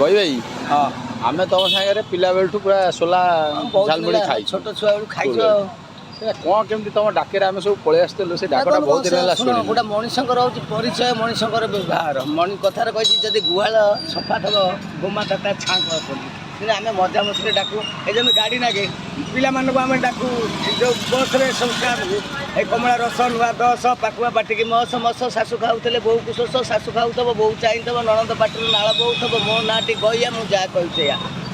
गई भाई हाँ आम तुम सागर पिला बेलू पूरा सोला झालमुड़ी खाई छोट छुआ बेलू खाई कौन केमती तुम डाके आम सब पलि आसलु से डाकटा बहुत दिन है शुण गोटे मनीषर हूँ परिचय मनीषर व्यवहार कथार कही जदि गुहाल सफा थब गोमाता ता छाँक आसती आम मजामस्ती डाकू ये गाड़ी नागे पिला आम डाकू जो बस रे संस्कार ए कमला रस नुआ दस पाकुआ बाटिकी मस मस शाशु खाऊले बोऊ को शोष शाशु खाऊब बोऊ चाहब नणंद पाटर नाल बोऊब मो नाटी गईया मुझे जहाँ कही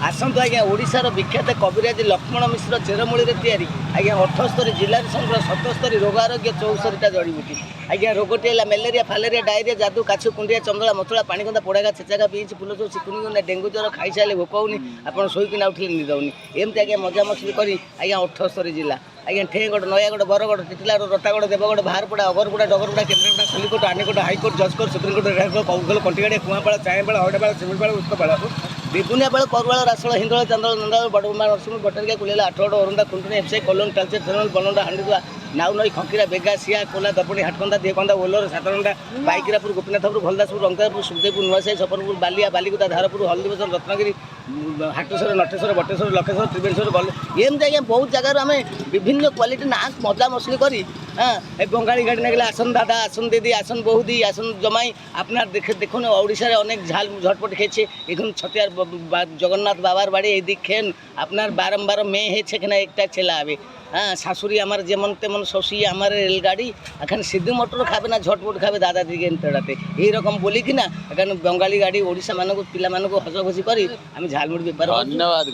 आसतु आज्ञा ओडिशार विख्यात कविराज लक्ष्मण मिश्र चेरमूली तैयारी आज्ञा 78 जिलार संग्रह 77 रोग आरोग्य 64टा जड़ीबूटी आज्ञा रोगटी है मेलेरिया फालेरिया डायरिया जादू काछु कुंडिया चंदला मचला पानीगंदा पोड़ागा छेचागा बीच फुल जो चिकुनी डेंगू ज्वर खाई सारे भोक होनी आपड़ शोकिना उठे निद होनी एमती आज्ञा मजा मस्ती करी आज्ञा 78 जिला आज्ञा ठेगड़ नयागढ़ बरगढ़ टिटिलार रतागढ़ देवगढ़ बाहरपड़ा अगरगुड़ा डगरगुड़ा केन्द्रापड़ा खलिकोट आनेकोट हाईकोर्ट जजकोट सुप्रीमकोर्ट रेलकोट कौगल कंटिगाड़िया कुआपाड़ा चायपाड़ा हौडापाड़ा सिमिलपाड़ा उत्कपाड़ा विपुनिया बेल करवाड़ रासड़ हिंदल चंदल नंदाल बड़मा नरसिंह बटरिया कुलेला आठगड़ अरुंदा कुंटनी एफसाई कलोन टालचेर थेरल बनंडा हांडीदुआ नाउ नई खंकीरा बेगा सिया कोला दपणी हाटकंदा देकंदा ओलोर सातरंडा बाईकिरापुर गोपीनाथपुर भलदासपुर रंगतापुर सुखदेवपुर नुआसाई सपरपुर बालिया बालिकुदा धारपुर हल्दीबसर रत्नगिरी हाटेश्वर नटेश्वर बटेश्वर लखेश्वर त्रिवेणेश्वर गल एम जगह बहुत जगार आम विभिन्न क्वालिटी ना मजा मसली करी हाँ बंगाली गाड़ी नागले आसन दादा आसन दीदी आसन बहुदी आसन जमाई আপনার দেখুন ওড়িশার অনেক ঝাল ঝটপট খেয়েছে এখন ছতিয়ার জগন্নাথ বাবার বাড়ি এই দিক খেন আপনার বারম্বার মেয়ে হয়েছে এখানে একটা ছেলে হবে হ্যাঁ শাশুড়ি আমার যেমন তেমন শশী আমার রেলগাড়ি এখানে সিদ্ধি মোটর খাবে না ঝটপট খাবে দাদা দিকে তেড়াতে এইরকম বলি কি না এখানে বঙ্গালী গাড়ি ওড়িশা মানুষ পিলা মানুষ হসখসি করি আমি ঝালমুড়ি বেপার ধন্যবাদ।